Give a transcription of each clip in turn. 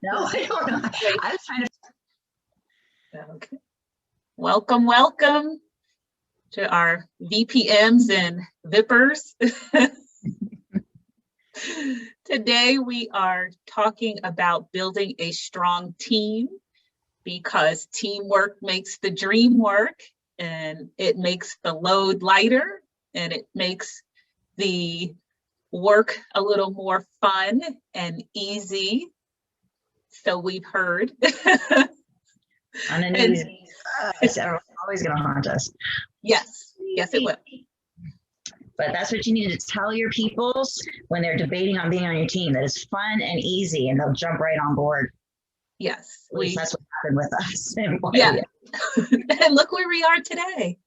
No, I don't know. I was trying to. Okay. Welcome, welcome to our VPMs and VIPers. Today we are talking about building a strong team because teamwork makes the dream work, and it makes the load lighter, and it makes the work a little more fun and easy. So we've heard. On the news, it's always going to haunt us. Yes, yes, it will. But that's what you need to tell your peoples when they're debating on being on your team, that it's fun and easy, and they'll jump right on board. Yes, that's what happened with us. Yeah, and look where we are today.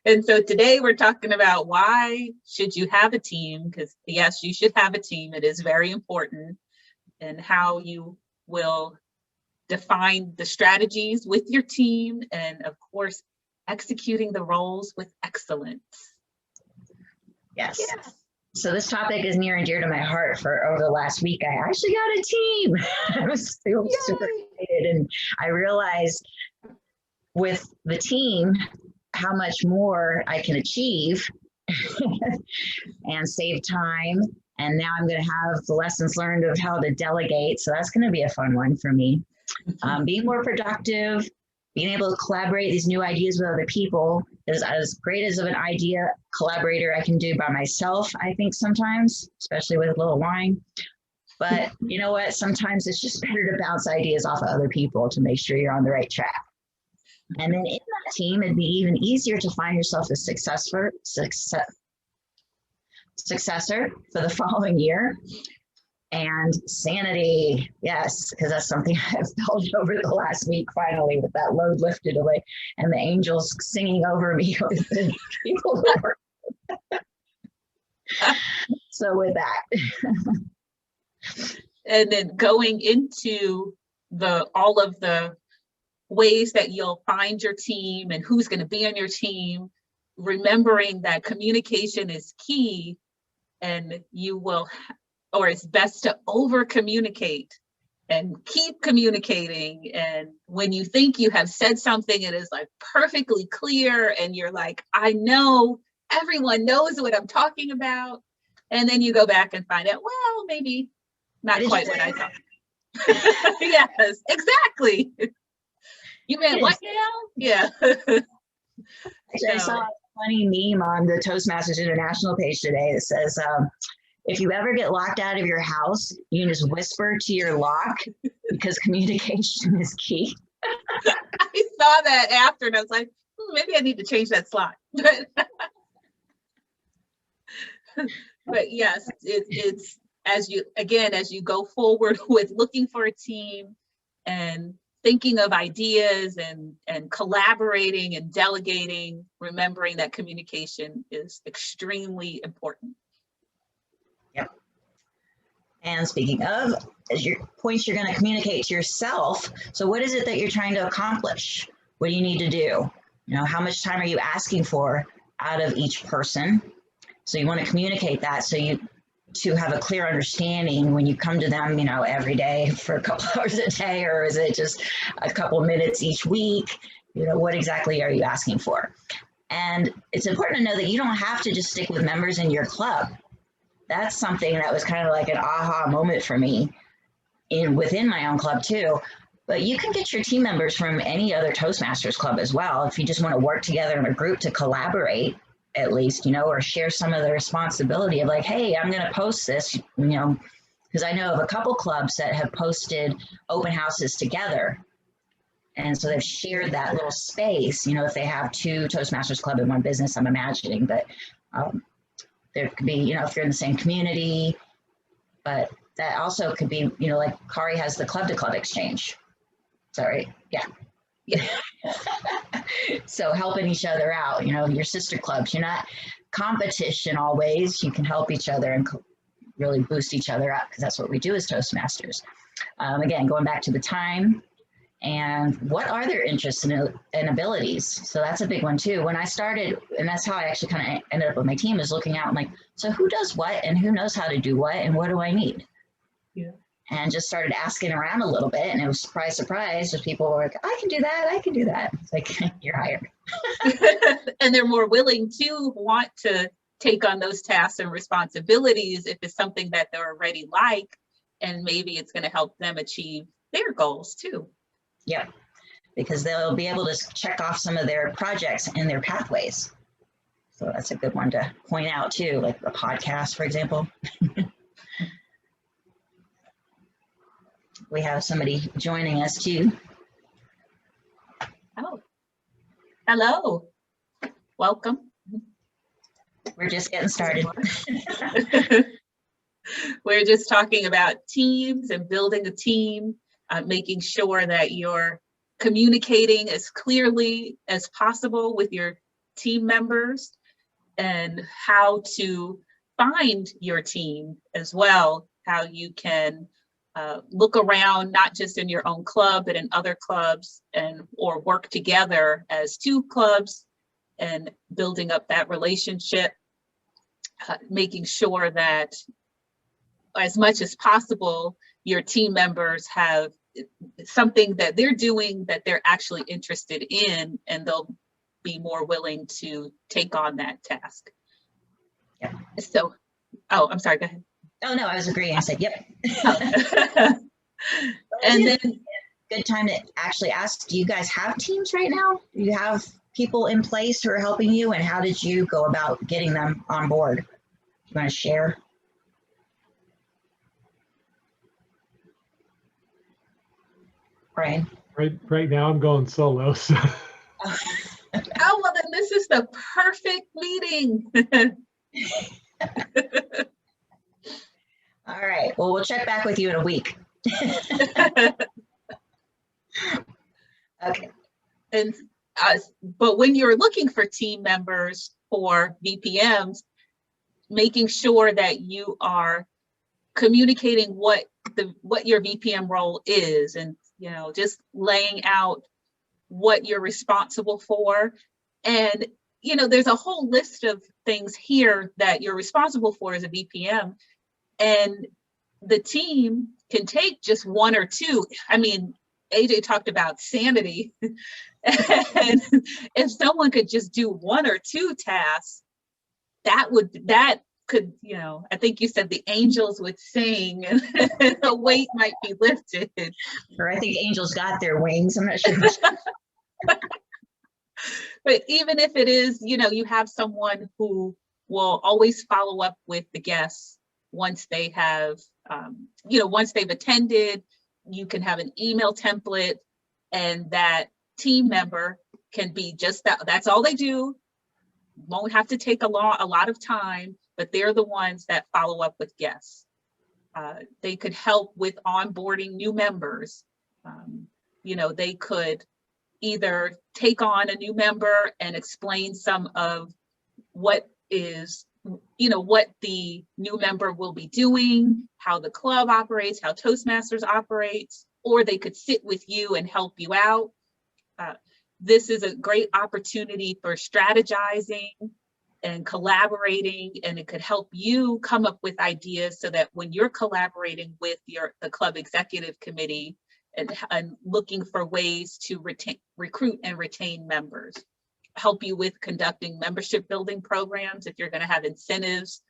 And so today we're talking about why should you have a team, because yes, you should have a team. It is very important, and how you will define the strategies with your team, and of course, executing the roles with excellence. Yes. So this topic is near and dear to my heart. For over the last week, I actually got a team. I was super excited, and I realized with the team how much more I can achieve and save time. And now I'm going to have the lessons learned of how to delegate. So that's going to be a fun one for me. Being more productive, being able to collaborate these new ideas with other people is as great as of an idea collaborator I can do by myself, I think sometimes, especially with a little wine. But you know what? Sometimes it's just better to bounce ideas off of other people to make sure you're on the right track. And then in that team, it'd be even easier to find yourself a successor for the following year. And sanity, yes, because that's something I've felt over the last week, finally, with that load lifted away and the angels singing over me with the people who work. So with that. And then going into all of the ways that you'll find your team and who's going to be on your team, remembering that communication is key, and you will, or it's best to over communicate and keep communicating. And when you think you have said something, it is like perfectly clear, and you're like, I know everyone knows what I'm talking about. And then you go back and find out, well, maybe not quite what I thought. Yes, exactly. You meant what now? Yeah. I saw a funny meme on the Toastmasters International page today that says, if you ever get locked out of your house, you can just whisper to your lock, because communication is key. I saw that after, and I was like, maybe I need to change that slot. But yes, it's as you go forward with looking for a team and thinking of ideas and collaborating and delegating, remembering that communication is extremely important. Yep. And speaking of, as your points, you're going to communicate to yourself. So what is it that you're trying to accomplish? What do you need to do? You know, how much time are you asking for out of each person? So you want to communicate that to have a clear understanding when you come to them, you know, every day for a couple hours a day, or is it just a couple minutes each week? You know, what exactly are you asking for? And it's important to know that you don't have to just stick with members in your club. That's something that was kind of like an aha moment for me within my own club too. But you can get your team members from any other Toastmasters club as well, if you just want to work together in a group to collaborate, at least, you know, or share some of the responsibility of like, hey, I'm going to post this, you know, because I know of a couple clubs that have posted open houses together. And so they've shared that little space, you know, if they have two Toastmasters club in one business, I'm imagining, but there could be, you know, if you're in the same community, but that also could be, you know, like Kari has the club to club exchange. Sorry. Yeah. Yeah. So helping each other out, you know, your sister clubs, you're not competition always. You can help each other and really boost each other up, because that's what we do as Toastmasters. Again, going back to the time and what are their interests and abilities. So that's a big one too. When I started, and that's how I actually kind of ended up with my team, is looking out and like, so who does what and who knows how to do what and what do I need? Yeah. And just started asking around a little bit, and it was surprise, surprise, as people were like, I can do that, I can do that. It's like, you're hired. And they're more willing to want to take on those tasks and responsibilities if it's something that they're already like, and maybe it's going to help them achieve their goals too. Yep, because they'll be able to check off some of their projects and their pathways. So that's a good one to point out too, like a podcast, for example. We have somebody joining us too. Oh, hello. Welcome. We're just getting started. We're just talking about teams and building a team, making sure that you're communicating as clearly as possible with your team members, and how to find your team as well, how you can look around, not just in your own club, but in other clubs, and or work together as two clubs and building up that relationship, making sure that as much as possible, your team members have something that they're doing that they're actually interested in, and they'll be more willing to take on that task. Yeah. So, oh, I'm sorry, go ahead. Oh no, I was agreeing. I said, yep. And then good time to actually ask, do you guys have teams right now? Do you have people in place who are helping you, and how did you go about getting them on board? You want to share? Brian? Right now I'm going solo. So. Oh, well, then this is the perfect meeting. All right, well, we'll check back with you in a week. Okay. And but when you're looking for team members for VPMs, making sure that you are communicating what your VPM role is, and just laying out what you're responsible for. And there's a whole list of things here that you're responsible for as a VPM, and the team can take just one or two. I mean, AJ talked about sanity. And if someone could just do one or two tasks, that could, I think you said the angels would sing and the weight might be lifted. Or I think angels got their wings. I'm not sure. But even if it is, you have someone who will always follow up with the guests once they have, once they've attended. You can have an email template, and that team member can be just that. That's all they do. Won't have to take a lot of time, but they're the ones that follow up with guests. They could help with onboarding new members. They could either take on a new member and explain some of what the new member will be doing, how the club operates, how Toastmasters operates, or they could sit with you and help you out. This is a great opportunity for strategizing and collaborating, and it could help you come up with ideas so that when you're collaborating with the club executive committee and looking for ways to recruit and retain members, help you with conducting membership building programs. If you're going to have incentives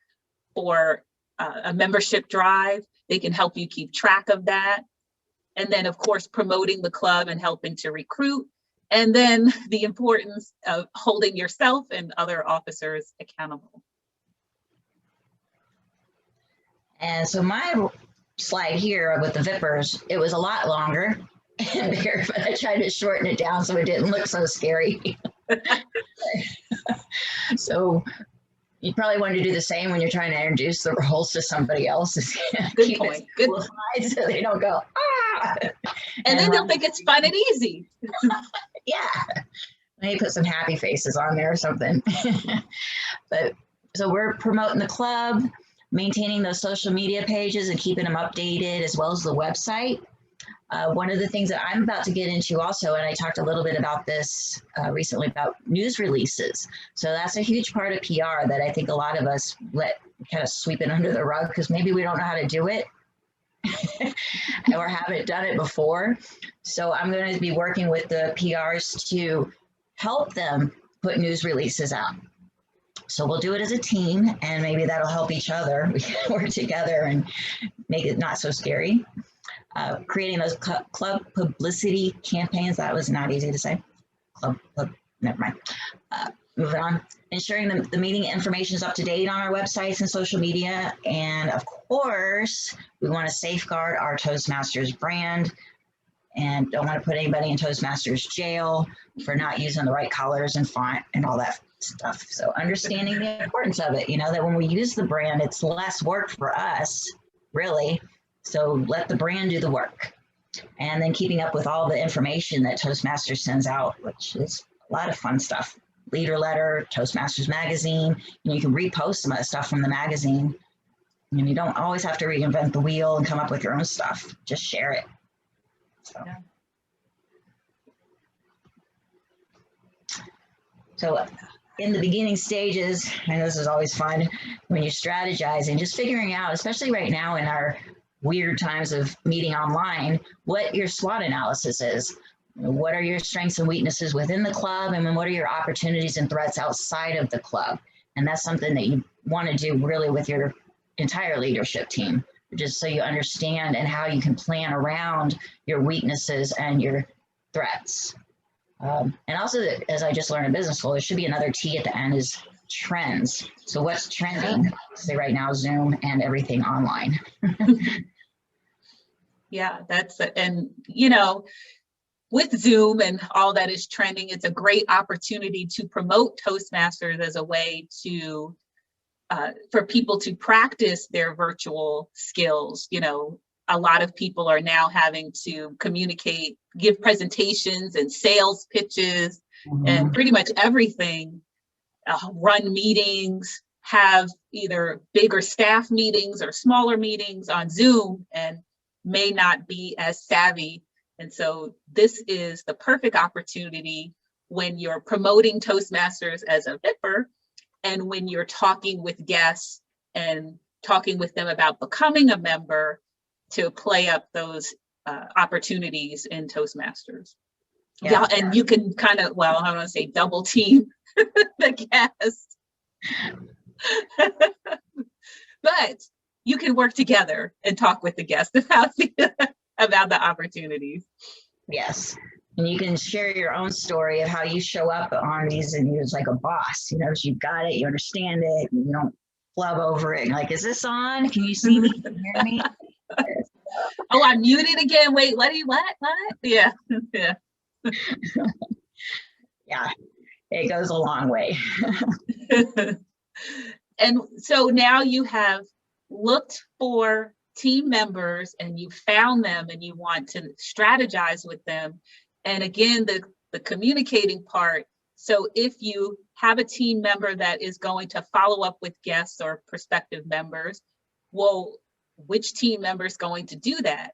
for a membership drive, they can help you keep track of that. And then, of course, promoting the club and helping to recruit. And then the importance of holding yourself and other officers accountable. And so my slide here with the VIPers, it was a lot longer and bigger, but I tried to shorten it down so it didn't look so scary. So you probably want to do the same when you're trying to introduce the roles to somebody else. Good point. Good slide so they don't go, ah! And then they'll think it's fun and easy. Yeah. Maybe put some happy faces on there or something. But so we're promoting the club, maintaining those social media pages and keeping them updated, as well as the website. One of the things that I'm about to get into also, and I talked a little bit about this recently about news releases. So that's a huge part of PR that I think a lot of us let kind of sweep it under the rug because maybe we don't know how to do it or haven't done it before. So I'm going to be working with the PRs to help them put news releases out. So we'll do it as a team, and maybe that'll help each other. We can work together and make it not so scary. Creating those club publicity campaigns, that was not easy to say. Club never mind. Moving on. Ensuring the meeting information is up to date on our websites and social media. And of course, we want to safeguard our Toastmasters brand and don't want to put anybody in Toastmasters jail for not using the right colors and font and all that stuff. So understanding the importance of it, that when we use the brand, it's less work for us, really. So let the brand do the work. And then keeping up with all the information that Toastmasters sends out, which is a lot of fun stuff. Leader letter, Toastmasters magazine, you can repost some of the stuff from the magazine. And you don't always have to reinvent the wheel and come up with your own stuff. Just share it. So in the beginning stages, and this is always fun when you're strategizing, just figuring out, especially right now in our weird times of meeting online, what your SWOT analysis is. What are your strengths and weaknesses within the club, and then what are your opportunities and threats outside of the club? And that's something that you want to do really with your entire leadership team, just so you understand and how you can plan around your weaknesses and your threats. And also, as I just learned in business school, there should be another T at the end, is trends. So what's trending? Say right now, Zoom and everything online. Yeah, and with Zoom and all that is trending, it's a great opportunity to promote Toastmasters as a way to for people to practice their virtual skills. A lot of people are now having to communicate, give presentations and sales pitches and pretty much everything, run meetings, have either bigger staff meetings or smaller meetings on Zoom, and may not be as savvy. And so this is the perfect opportunity when you're promoting Toastmasters as a VIPper, and when you're talking with guests and talking with them about becoming a member, to play up those opportunities in Toastmasters. Yeah, and you can kind of, I don't want to say double team the guests, but you can work together and talk with the guests about the opportunities. Yes. And you can share your own story of how you show up on these, and you're like a boss, you've got it, you understand it, you don't flub over it. Like, is this on? Can you see me? Can you hear me? Oh, I'm muted again. Wait, what? Yeah. Yeah. Yeah, it goes a long way. And so now you have looked for team members and you found them and you want to strategize with them. And again, the communicating part. So if you have a team member that is going to follow up with guests or prospective members, well, which team member is going to do that?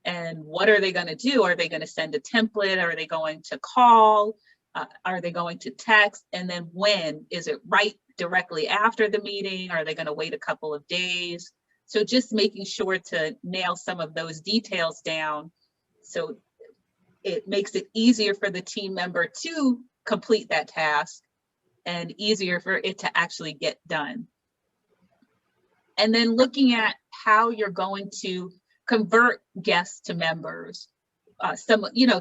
And what are they going to do? Are they going to send a template? Are they going to call? Are they going to text? And then when? Is it right directly after the meeting? Are they going to wait a couple of days? So just making sure to nail some of those details down, so it makes it easier for the team member to complete that task and easier for it to actually get done. And then looking at how you're going to convert guests to members,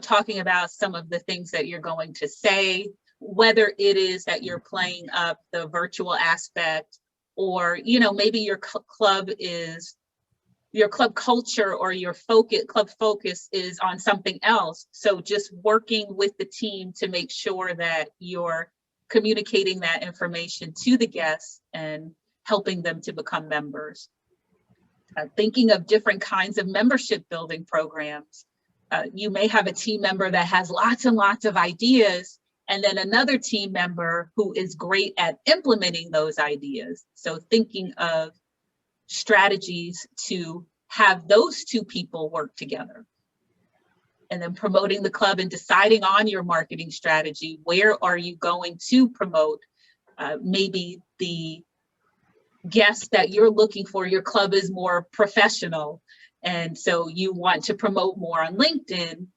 talking about some of the things that you're going to say, whether it is that you're playing up the virtual aspect, or, maybe your club culture or your club focus is on something else. So just working with the team to make sure that you're communicating that information to the guests and helping them to become members. Thinking of different kinds of membership building programs. You may have a team member that has lots and lots of ideas, and then another team member who is great at implementing those ideas. So thinking of strategies to have those two people work together. and then promoting the club and deciding on your marketing strategy. Where are you going to promote? Maybe the guests that you're looking for, your club is more professional, and so you want to promote more on LinkedIn.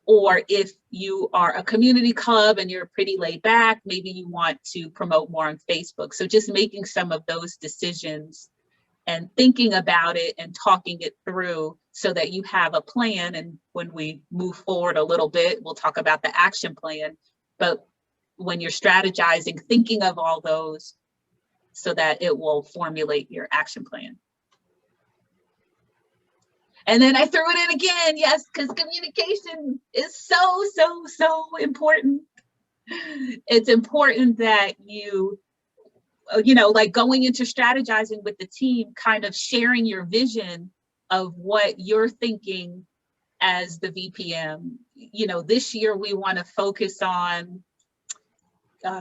Or if you are a community club and you're pretty laid back, maybe you want to promote more on Facebook. So just making some of those decisions and thinking about it and talking it through so that you have a plan. And when we move forward a little bit, we'll talk about the action plan. But when you're strategizing, thinking of all those so that it will formulate your action plan. And then I threw it in again, yes, because communication is so important. It's important that you know, like going into strategizing with the team, kind of sharing your vision of what you're thinking as the VPM. You know, this year we want to focus on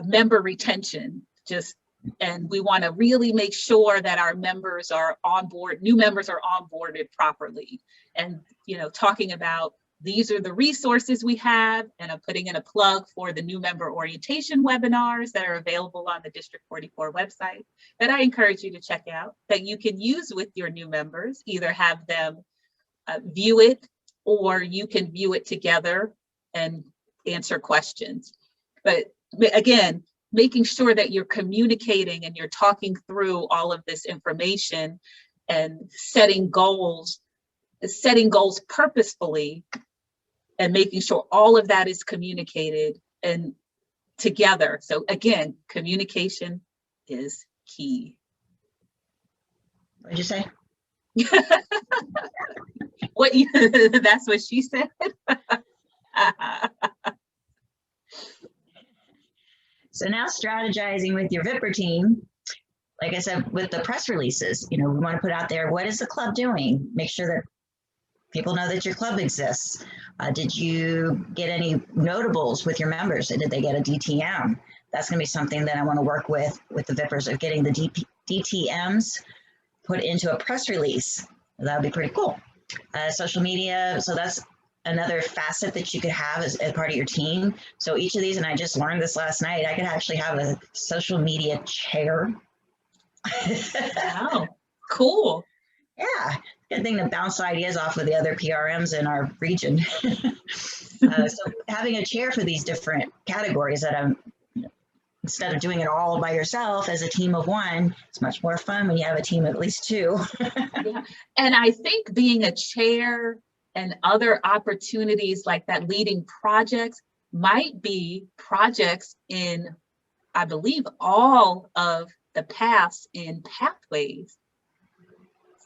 member retention, and we want to really make sure that our members are on board, new members are onboarded properly. And, you know, talking about these are the resources we have, and I'm putting in a plug for the new member orientation webinars that are available on the District 44 website that I encourage you to check out, that you can use with your new members, either have them view it, or you can view it together and answer questions. But again, making sure that you're communicating and you're talking through all of this information and setting goals purposefully, and making sure all of that is communicated and together. So again, communication is key. What did you say? That's what she said. So now strategizing with your VIPR team, like I said, with the press releases, you know, we want to put out there, what is the club doing? Make sure that people know that your club exists. Did you get any notables with your members? Did they get a DTM? That's going to be something that I want to work with the VIPers, of getting the DTMs put into a press release. That would be pretty cool. Social media, so that's another facet that you could have as part of your team. So each of these, and I just learned this last night, I could actually have a social media chair. Wow, cool. Yeah, good thing to bounce ideas off of the other PRMs in our region. So having a chair for these different categories that I'm, instead of doing it all by yourself as a team of one, it's much more fun when you have a team of at least two. Yeah. And I think being a chair and other opportunities like that, leading projects, might be projects in, I believe, all of the paths in pathways.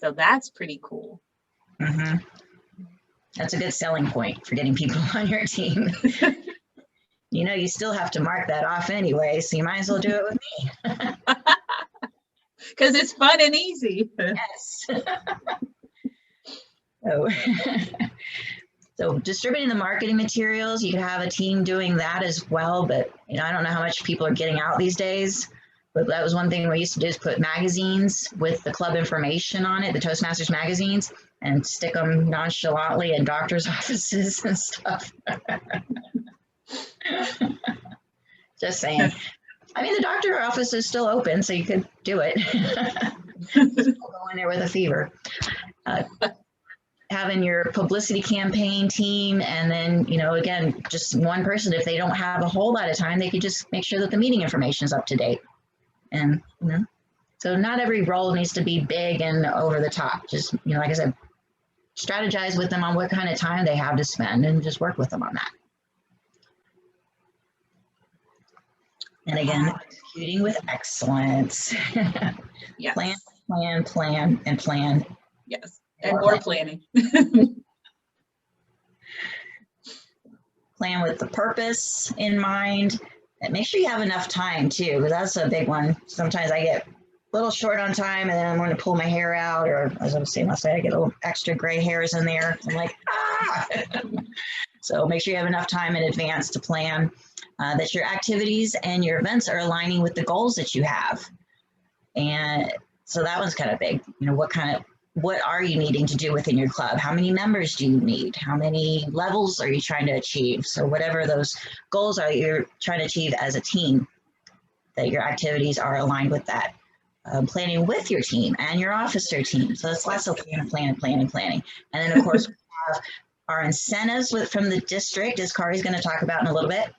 So that's pretty cool. Mm-hmm. That's a good selling point for getting people on your team. You know, you still have to mark that off anyway, so you might as well do it with me. Because it's fun and easy. Yes. So distributing the marketing materials, you can have a team doing that as well, but you know, I don't know how much people are getting out these days, but that was one thing we used to do, is put magazines with the club information on it, the Toastmasters magazines, and stick them nonchalantly in doctors' offices and stuff. Just saying. I mean, the doctor office is still open, so you could do it. Just go in there with a fever. Having your publicity campaign team, and then, you know, again, just one person, if they don't have a whole lot of time, they could just make sure that the meeting information is up to date. And, you know, so not every role needs to be big and over the top. Just, you know, like I said, strategize with them on what kind of time they have to spend and just work with them on that. And again, executing with excellence. Yes. Plan, and plan. Yes. And more planning. Plan with the purpose in mind, and make sure you have enough time too, because that's a big one. Sometimes I get a little short on time, and then I'm going to pull my hair out, or as I was saying last night, I get a little extra gray hairs in there. I'm like, ah! So make sure you have enough time in advance to plan, that your activities and your events are aligning with the goals that you have. And so that one's kind of big. You know, what are you needing to do within your club? How many members do you need? How many levels are you trying to achieve? So whatever those goals are you're trying to achieve as a team, that your activities are aligned with that. Planning with your team and your officer team. So it's lots of planning. And then of course we have our incentives from the district, as Kari's going to talk about in a little bit.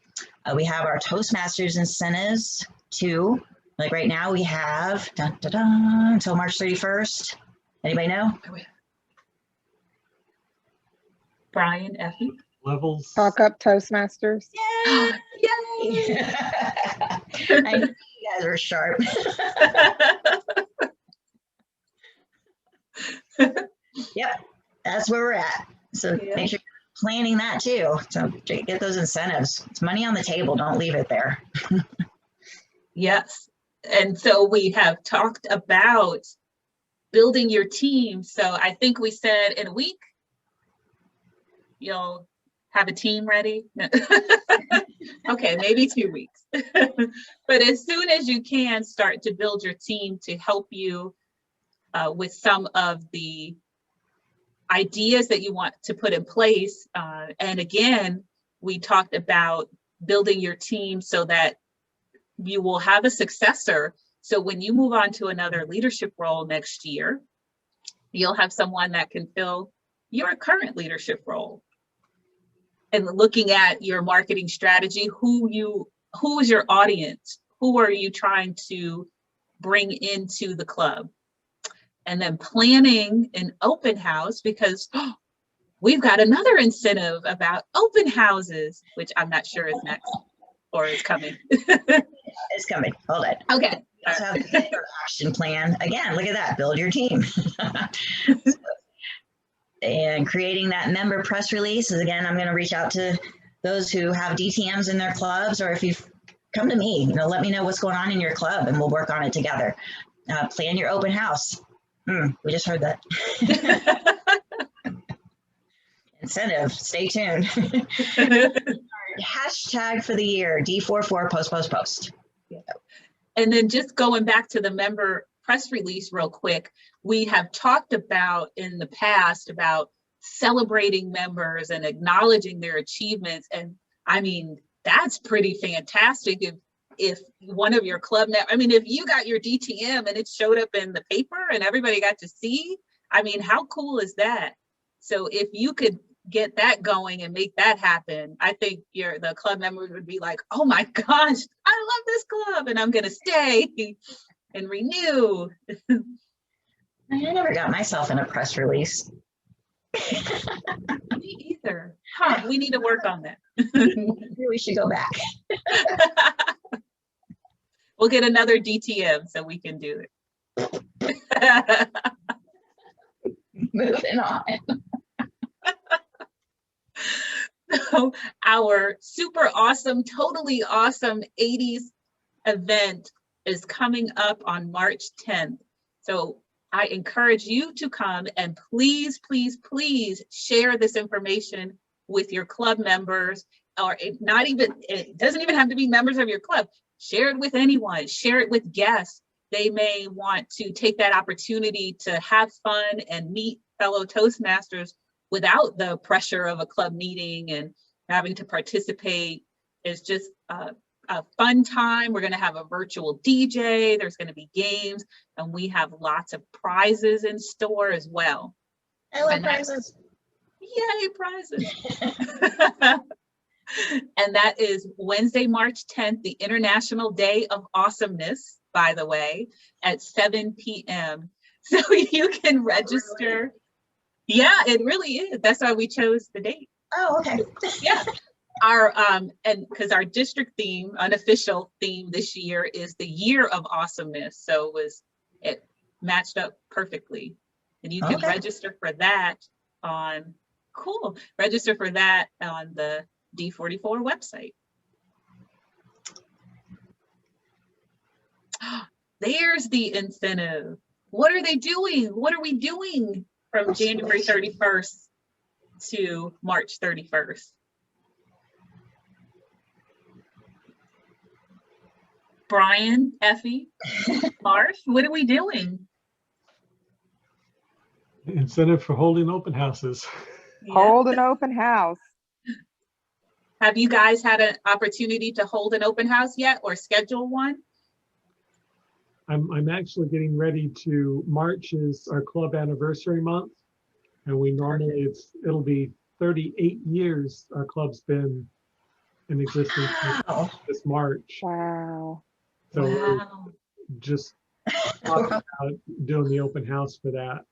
We have our Toastmasters incentives too. Like right now we have until March 31st. Anybody know? Brian, Effie. Levels. Talk up Toastmasters. Yay! Yay! I knew you guys were sharp. Yep, that's where we're at. So Yeah. make sure you're planning that too. So get those incentives. It's money on the table. Don't leave it there. Yes. And so we have talked about building your team. So I think we said in a week, you'll have a team ready. Okay, maybe 2 weeks. But as soon as you can, start to build your team to help you with some of the ideas that you want to put in place. And again, we talked about building your team so that you will have a successor. So when you move on to another leadership role next year, you'll have someone that can fill your current leadership role. And looking at your marketing strategy, who is your audience? Who are you trying to bring into the club? And then planning an open house, because we've got another incentive about open houses, which I'm not sure is next or is coming. It's coming. Hold it. Okay. Let's have the action plan. Again, look at that. Build your team. And creating that member press release is, again, I'm going to reach out to those who have DTMs in their clubs, or if you've come to me, let me know what's going on in your club and we'll work on it together. Plan your open house. We just heard that. Incentive, stay tuned. Hashtag for the year, D44 post. Yeah. And then just going back to the member press release real quick, we have talked about in the past about celebrating members and acknowledging their achievements. And I mean, that's pretty fantastic. If one of your club, if you got your DTM and it showed up in the paper and everybody got to see, I mean, how cool is that? So if you could get that going and make that happen, I think the club members would be like, oh my gosh, I love this club and I'm going to stay and renew. I never got myself in a press release. Me either. Huh, we need to work on that. Maybe we should go back. We'll get another DTM so we can do it. Moving on. So our super awesome, totally awesome 80s event is coming up on March 10th. So I encourage you to come and please, please, please share this information with your club members, or it doesn't even have to be members of your club. Share it with anyone, share it with guests. They may want to take that opportunity to have fun and meet fellow Toastmasters without the pressure of a club meeting and having to participate. It's just a fun time. We're going to have a virtual DJ. There's going to be games, and we have lots of prizes in store as well. I love prizes. Yay, prizes. And that is Wednesday, March 10th, the International Day of Awesomeness, by the way, at 7 p.m. So you can register. Yeah, it really is. That's why we chose the date. Oh, okay. Yeah. And because our district theme, unofficial theme this year is the Year of Awesomeness. So it matched up perfectly. And you can register for that register for that on the D44 website. There's the incentive. What are they doing? What are we doing from January 31st to March 31st? Brian, Effie, Marsh, what are we doing? Incentive for holding open houses. Yeah. Hold an open house. Have you guys had an opportunity to hold an open house yet or schedule one? I'm actually getting ready to, March is our club anniversary month. And we normally, it'll be 38 years our club's been in existence Wow. this March. Wow. So we're Wow. just talking about doing the open house for that.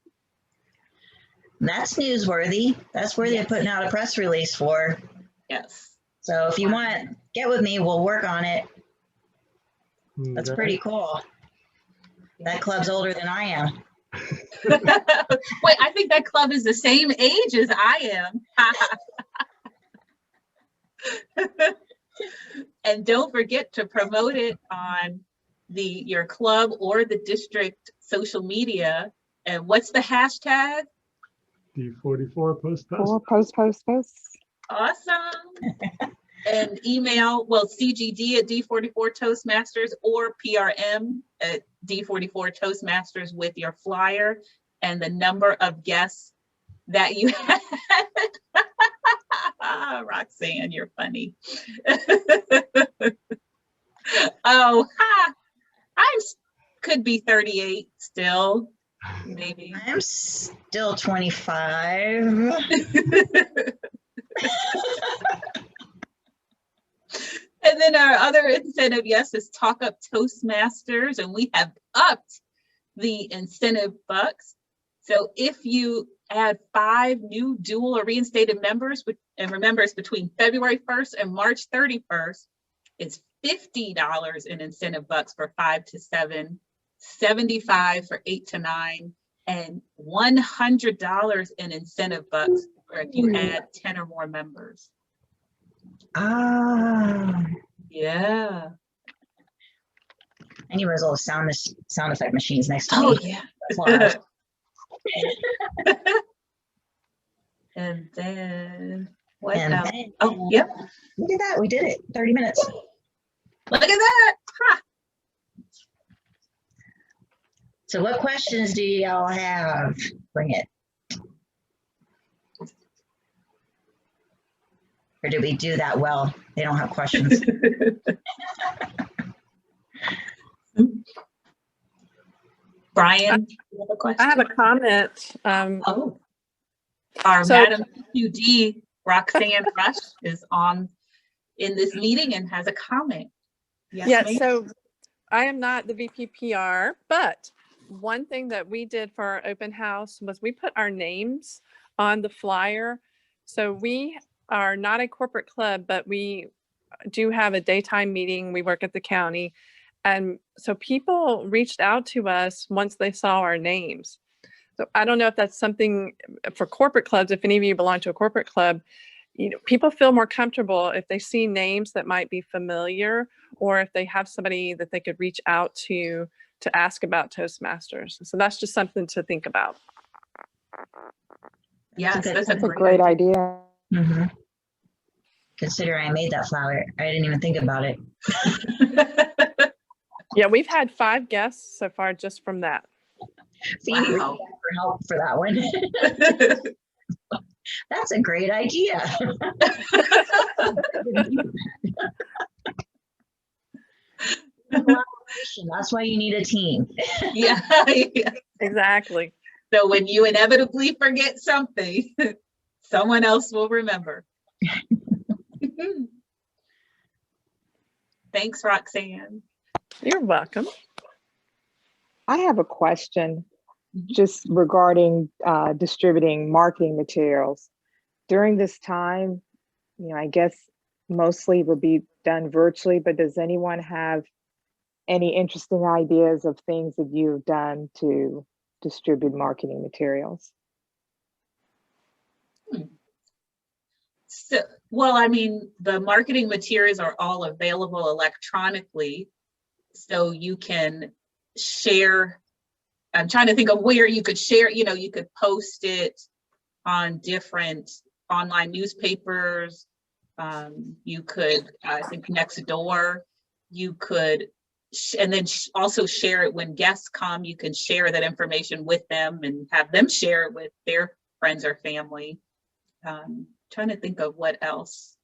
That's newsworthy. That's worthy of putting out a press release for. Yes. So if you want, get with me. We'll work on it. That's Okay. pretty cool. That club's older than I am. Wait, I think that club is the same age as I am. And don't forget to promote it on your club or the district social media. And what's the hashtag? D44 post. Or post. Awesome. And email, well, CGD at D44 Toastmasters or PRM at D44 Toastmasters with your flyer and the number of guests that you had. Roxanne, you're funny. Oh, I could be 38 still, maybe. I'm still 25. And then our other incentive, yes, is Talk Up Toastmasters, and we have upped the incentive bucks. So if you add 5 new dual or reinstated members, and remember it's between February 1st and March 31st, it's $50 in incentive bucks for 5 to 7, $75 for 8 to 9, and $100 in incentive bucks for if you add 10 or more members. Ah, Yeah. I need one of those sound effect machines next to Oh, me. yeah. That's why. And then what And else? then- Oh, yep. Look at that. We did it. 30 minutes. Look at that. Ha. So what questions do y'all have? Bring it. Or did we do that well? They don't have questions. Brian, you have a question? I have a comment. Oh, our So- Madam QD, Roxanne Rush, is in this meeting and has a comment. Yes, Yeah, ma'am? so I am not the VPPR, but one thing that we did for our open house was we put our names on the flyer. So we are not a corporate club, but we do have a daytime meeting. We work at the county. And so people reached out to us once they saw our names. So I don't know if that's something for corporate clubs, if any of you belong to a corporate club, people feel more comfortable if they see names that might be familiar, or if they have somebody that they could reach out to ask about Toastmasters. So that's just something to think about. Yes, that's That's a great idea. Mm-hmm. Consider I made that flower. I didn't even think about it. Yeah, we've had 5 guests so far just from that. Phoebe reached Wow. out for help for that one. That's a great idea. Collaboration. That's why you need a team. Yeah. Exactly. So when you inevitably forget something, someone else will remember. Thanks, Roxanne. You're welcome. I have a question Mhm. just regarding distributing marketing materials. During this time, I guess mostly will be done virtually, but does anyone have any interesting ideas of things that you've done to distribute marketing materials? So, well, I mean, the marketing materials are all available electronically, so you can share. I'm trying to think of where you could share, you could post it on different online newspapers. You could, I think Nextdoor, you could and then also share it when guests come. You can share that information with them and have them share it with their friends or family. Trying to think of what else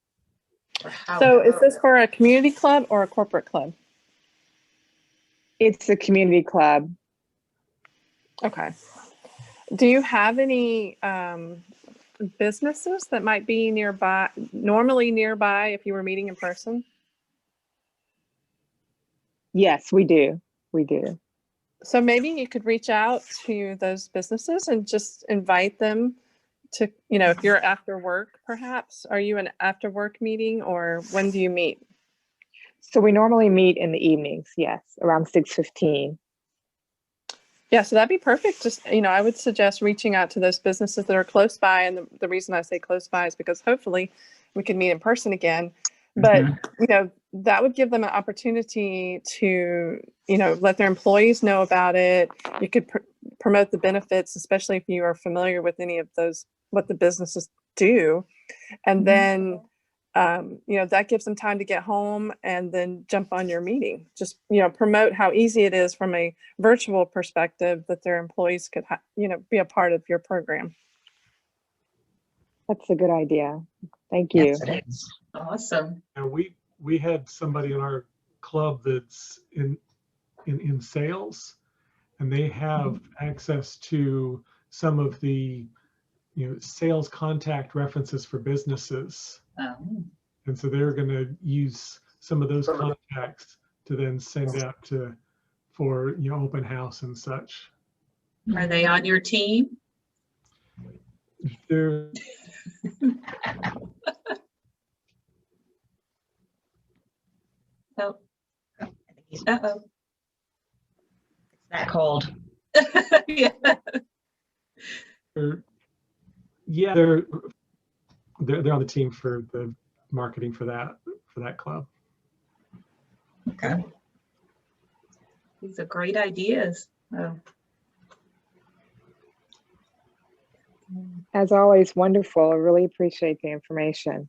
or how. So is this for a community club or a corporate club? It's a community club. Okay. Do you have any businesses that might be normally nearby if you were meeting in person? Yes, we do. We do. So maybe you could reach out to those businesses and just invite them to, if you're after work, perhaps. Are you an after work meeting, or when do you meet? So we normally meet in the evenings, yes, around 6:15. Yeah, so that'd be perfect. Just, I would suggest reaching out to those businesses that are close by. And the reason I say close by is because hopefully we can meet in person again. But, that would give them an opportunity to, let their employees know about it. You could promote the benefits, especially if you are familiar with any of those, what the businesses do. And then, that gives them time to get home and then jump on your meeting. Just, promote how easy it is from a virtual perspective that their employees could, be a part of your program. That's a good idea. Thank you. Yes, it is. Awesome. And we had somebody in our club that's in sales, and they have access to some of the sales contact references for businesses. And so they're going to use some of those contacts to then send out for open house and such. Are they on your team? They're Oh. It's Uh-oh. that cold. Yeah. they're on the team for the marketing for that club. Okay. These are great ideas. Oh. As always, wonderful. I really appreciate the information.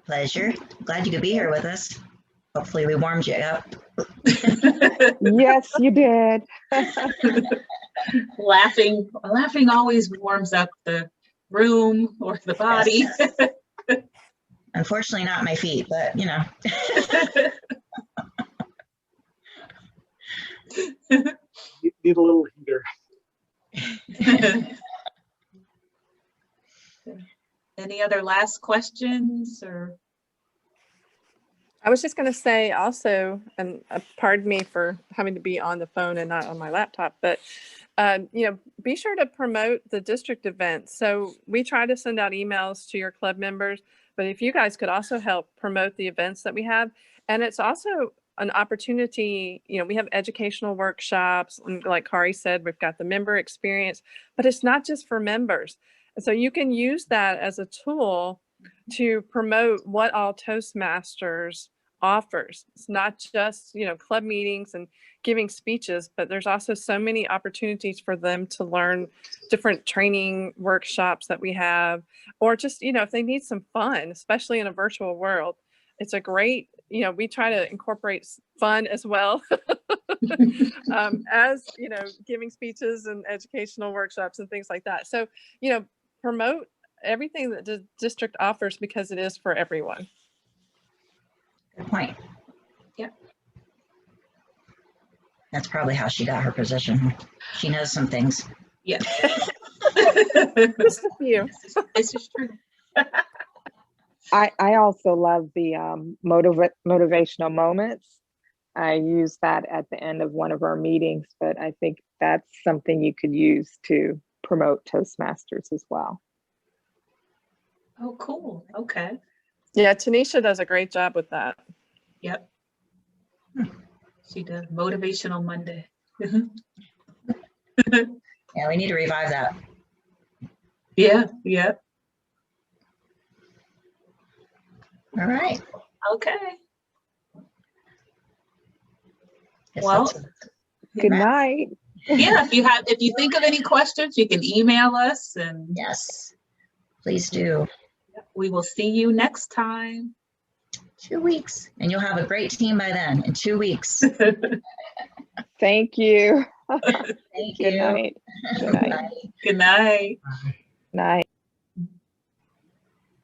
Pleasure. Glad you could be here with us. Hopefully we warmed you up. Yes, you did. Laughing always warms up the room or the body. Unfortunately, not my feet, but You need a little heater. Any other last questions or? I was just going to say also, and pardon me for having to be on the phone and not on my laptop, but be sure to promote the district events. So we try to send out emails to your club members, but if you guys could also help promote the events that we have. And it's also an opportunity, we have educational workshops, and like Kari said, we've got the member experience, but it's not just for members. And so you can use that as a tool to promote what all Toastmasters offers. It's not just, club meetings and giving speeches, but there's also so many opportunities for them to learn different training workshops that we have, or just, if they need some fun, especially in a virtual world. It's a great, we try to incorporate fun as well as, giving speeches and educational workshops and things like that. So, promote everything that the district offers because it is for everyone. good point. Yeah. That's probably how she got her position. She knows some things. Yeah. Just a few. This is true. I also love the motivational moments. I use that at the end of one of our meetings, but I think that's something you could use to promote Toastmasters as well. Oh, cool. Okay. Yeah, Tanisha does a great job with that. Yep. She does Motivational Monday. Yeah, we need to revive that. Yeah. Yeah. All right. Okay. Guess Well, that's- Good night. Yeah. If you think of any questions, you can email us, and Yes, please do. we will see you next time. 2 weeks, and you'll have a great team by then in 2 weeks. Thank you. Thank Good you. night. Good night. Good night. Bye. Night.